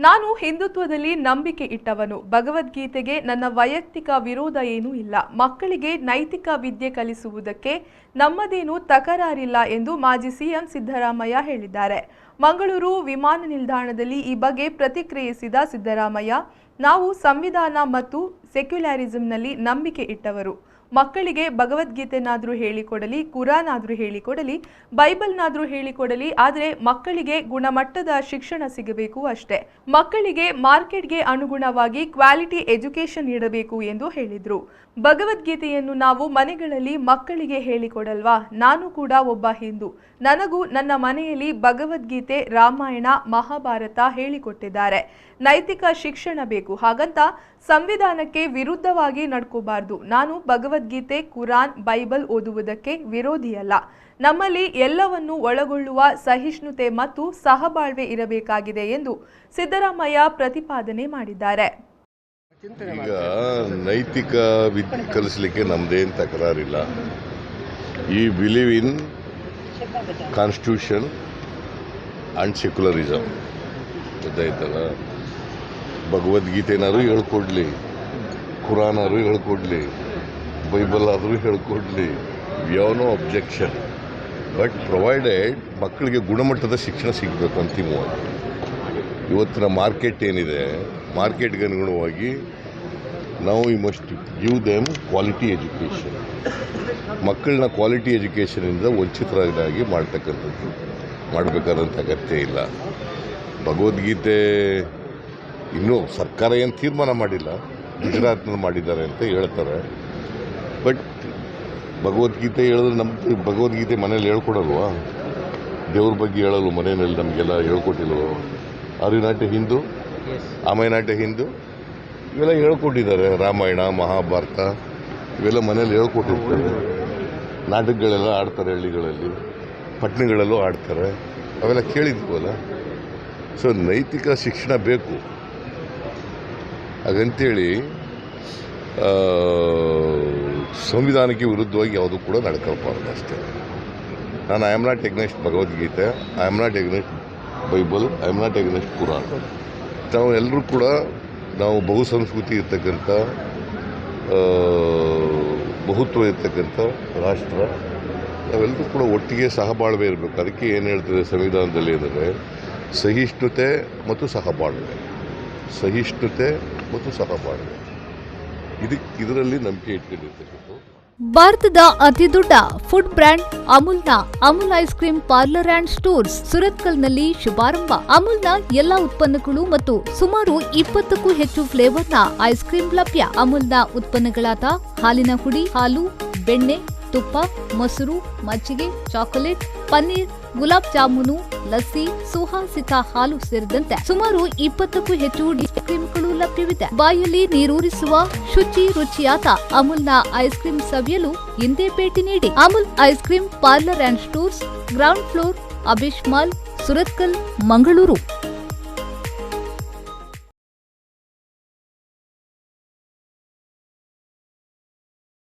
ನಾನು ಹಿಂದುತ್ವದಲ್ಲಿ ನಂಬಿಕೆ ಇಟ್ಟವನು. ಭಗವದ್ಗೀತೆಗೆ ನನ್ನ ವೈಯಕ್ತಿಕ ವಿರೋಧ ಏನೂ ಇಲ್ಲ. ಮಕ್ಕಳಿಗೆ ನೈತಿಕ ವಿದ್ಯೆ ಕಲಿಸುವುದಕ್ಕೆ ನಮ್ಮದೇನೂ ತಕರಾರಿಲ್ಲ ಎಂದು ಮಾಜಿ ಸಿಎಂ ಸಿದ್ದರಾಮಯ್ಯ ಹೇಳಿದ್ದಾರೆ. ಮಂಗಳೂರು ವಿಮಾನ ನಿಲ್ದಾಣದಲ್ಲಿ ಈ ಬಗ್ಗೆ ಪ್ರತಿಕ್ರಿಯಿಸಿದ ಸಿದ್ದರಾಮಯ್ಯ, ನಾವು ಸಂವಿಧಾನ ಮತ್ತು ಸೆಕ್ಯುಲರಿಸಂನಲ್ಲಿ ನಂಬಿಕೆ ಇಟ್ಟವರು. ಮಕ್ಕಳಿಗೆ ಭಗವದ್ಗೀತೆನಾದರೂ ಹೇಳಿಕೊಡಲಿ, ಕುರಾನ್ ಆದರೂ ಹೇಳಿಕೊಡಲಿ, ಬೈಬಲ್ನಾದರೂ ಹೇಳಿಕೊಡಲಿ, ಆದರೆ ಮಕ್ಕಳಿಗೆ ಗುಣಮಟ್ಟದ ಶಿಕ್ಷಣ ಸಿಗಬೇಕು ಅಷ್ಟೇ. ಮಕ್ಕಳಿಗೆ ಮಾರ್ಕೆಟ್ಗೆ ಅನುಗುಣವಾಗಿ ಕ್ವಾಲಿಟಿ ಎಜುಕೇಶನ್ ನೀಡಬೇಕು ಎಂದು ಹೇಳಿದರು. ಭಗವದ್ಗೀತೆಯನ್ನು ನಾವು ಮನೆಗಳಲ್ಲಿ ಮಕ್ಕಳಿಗೆ ಹೇಳಿಕೊಡಲ್ವಾ? ನಾನು ಕೂಡ ಒಬ್ಬ ಹಿಂದೂ. ನನಗೂ ನನ್ನ ಮನೆಯಲ್ಲಿ ಭಗವದ್ಗೀತೆ, ರಾಮಾಯಣ, ಮಹಾಭಾರತ ಹೇಳಿಕೊಟ್ಟಿದ್ದಾರೆ. ನೈತಿಕ ಶಿಕ್ಷಣ ಬೇಕು. ಹಾಗಂತ ಸಂವಿಧಾನಕ್ಕೆ ವಿರುದ್ಧವಾಗಿ ನಡ್ಕೋಬಾರ್ದು. ನಾನು ಭಗವದ್ಗೀತೆ, ಕುರಾನ್, ಬೈಬಲ್ ಓದುವುದಕ್ಕೆ ವಿರೋಧಿಯಲ್ಲ. ನಮ್ಮಲ್ಲಿ ಎಲ್ಲವನ್ನೂ ಒಳಗೊಳ್ಳುವ ಸಹಿಷ್ಣುತೆ ಮತ್ತು ಸಹಬಾಳ್ವೆ ಇರಬೇಕಾಗಿದೆ ಎಂದು ಸಿದ್ದರಾಮಯ್ಯ ಪ್ರತಿಪಾದನೆ ಮಾಡಿದ್ದಾರೆ. ಈಗ ನೈತಿಕ ವಿದ್ಯೆ ಕಲಿಸಲಿಕ್ಕೆ ನಮ್ದೇನು ತಕರಾರಿಲ್ಲ. We believe in constitution and secularism. ಗೊತ್ತಾಯ್ತಲ್ಲ, ಭಗವದ್ಗೀತೆನಾದ್ರು ಹೇಳ್ಕೊಡ್ಲಿ, ಕುರಾನ್ ಆದರೂ ಹೇಳ್ಕೊಡ್ಲಿ, ಬೈಬಲ್ ಆದರೂ ಹೇಳ್ಕೊಡ್ಲಿ, we have no objection. But provided ಮಕ್ಕಳಿಗೆ ಗುಣಮಟ್ಟದ ಶಿಕ್ಷಣ ಸಿಗಬೇಕು ಅಂತಿಮವಾಗಿ. ಇವತ್ತಿನ ಮಾರ್ಕೆಟ್ ಏನಿದೆ, ಮಾರ್ಕೆಟ್ಗೆ ಅನುಗುಣವಾಗಿ ನಾವು we must give them quality education. ಮಕ್ಕಳನ್ನ ಕ್ವಾಲಿಟಿ ಎಜುಕೇಷನಿಂದ ವಂಚಿತರಾಗಿ ಮಾಡಬೇಕಾದಂಥ ಅಗತ್ಯ ಇಲ್ಲ. ಭಗವದ್ಗೀತೆ ಇನ್ನೂ ಸರ್ಕಾರ ಏನು ತೀರ್ಮಾನ ಮಾಡಿಲ್ಲ, ಗುಜರಾತ್ನಲ್ಲಿ ಮಾಡಿದ್ದಾರೆ ಅಂತ ಹೇಳ್ತಾರೆ. ಬಟ್ ಭಗವದ್ಗೀತೆ ಹೇಳಿದ್ರೆ ನಮ್ಮ ಭಗವದ್ಗೀತೆ ಮನೇಲಿ ಹೇಳ್ಕೊಡಲ್ವಾ? ದೇವ್ರ ಬಗ್ಗೆ ಹೇಳಲ್ವ ಮನೆಯಲ್ಲಿ? ನಮಗೆಲ್ಲ ಹೇಳ್ಕೊಟ್ಟಿಲ್ವ? Are you not a Hindu? Am I not a Hindu? ಇವೆಲ್ಲ ಹೇಳ್ಕೊಟ್ಟಿದ್ದಾರೆ. ರಾಮಾಯಣ, ಮಹಾಭಾರತ ಇವೆಲ್ಲ ಮನೇಲಿ ಹೇಳ್ಕೊಟ್ಟಿರ್ತಾರೆ. ನಾಟಕಗಳೆಲ್ಲ ಆಡ್ತಾರೆ, ಹಳ್ಳಿಗಳಲ್ಲಿ ಪಟ್ಟಣಗಳಲ್ಲೂ ಆಡ್ತಾರೆ. ಅವೆಲ್ಲ ಕೇಳಿದ್ವಲ್ಲ. ಸೊ ನೈತಿಕ ಶಿಕ್ಷಣ ಬೇಕು. ಹಾಗಂತೇಳಿ ಸಂವಿಧಾನಕ್ಕೆ ವಿರುದ್ಧವಾಗಿ ಯಾವುದೂ ಕೂಡ ನಡ್ಕೊಳ್ಬಾರ್ದು ಅಷ್ಟೇ. ನಾನು I am not against Bhagavad Gita, I am not against Bible, I am not against Quran. ನಾವು ಎಲ್ಲರೂ ಕೂಡ ನಾವು ಬಹುಸಂಸ್ಕೃತಿ ಇರ್ತಕ್ಕಂಥ, ಬಹುತ್ವ ಇರ್ತಕ್ಕಂಥ ರಾಷ್ಟ್ರ. ನಾವೆಲ್ಲರೂ ಕೂಡ ಒಟ್ಟಿಗೆ ಸಹಬಾಳ್ವೆ ಇರಬೇಕು. ಅದಕ್ಕೆ ಏನು ಹೇಳ್ತದೆ ಸಂವಿಧಾನದಲ್ಲಿ ಅಂದರೆ ಸಹಿಷ್ಣುತೆ ಮತ್ತು ಸಹಬಾಳ್ವೆ, ಸಹಿಷ್ಣುತೆ ಮತ್ತು ಸಹಬಾಳ್ವೆ. ಇದರಲ್ಲಿ ನಂಬಿಕೆ ಇಟ್ಕೊಂಡಿರ್ತಕ್ಕಂಥ ಭಾರತದ ಅತಿದೊಡ್ಡ ಫುಡ್ ಬ್ರ್ಯಾಂಡ್ ಅಮೂಲ್ನ Amul ice cream parlour and stores ಸುರತ್ಕಲ್ನಲ್ಲಿ ಶುಭಾರಂಭ. ಅಮೂಲ್ನ ಎಲ್ಲಾ ಉತ್ಪನ್ನಗಳು ಮತ್ತು ಸುಮಾರು 20ಕ್ಕೂ ಹೆಚ್ಚು ಫ್ಲೇವರ್ನ ಐಸ್ ಕ್ರೀಮ್ ಲಭ್ಯ. ಅಮೂಲ್ನ ಉತ್ಪನ್ನಗಳಾದ ಹಾಲಿನ ಹುಡಿ, ಹಾಲು, ಬೆಣ್ಣೆ, ತುಪ್ಪ, ಮೊಸರು, ಮಜ್ಜಿಗೆ, ಚಾಕೊಲೇಟ್, ಪನ್ನೀರ್, ಗುಲಾಬ್ ಜಾಮೂನು, ಲಸ್ಸಿ, ಸುಹಾಸಿತ ಹಾಲು ಸೇರಿದಂತೆ ಸುಮಾರು 20ಕ್ಕೂ ಹೆಚ್ಚು ಐಸ್ ಕ್ರೀಮ್ಗಳು ಲಭ್ಯವಿದೆ. ಬಾಯಲ್ಲಿ ನೀರೂರಿಸುವ ಶುಚಿ ರುಚಿಯಾದ ಅಮೂಲ್ನ ಐಸ್ ಕ್ರೀಮ್ ಸವಿಯಲು ಹಿಂದೆ ಭೇಟಿ ನೀಡಿ. Amul ice cream parlour and stores, ground floor, Abish mall, Surathkal, Mangaluru.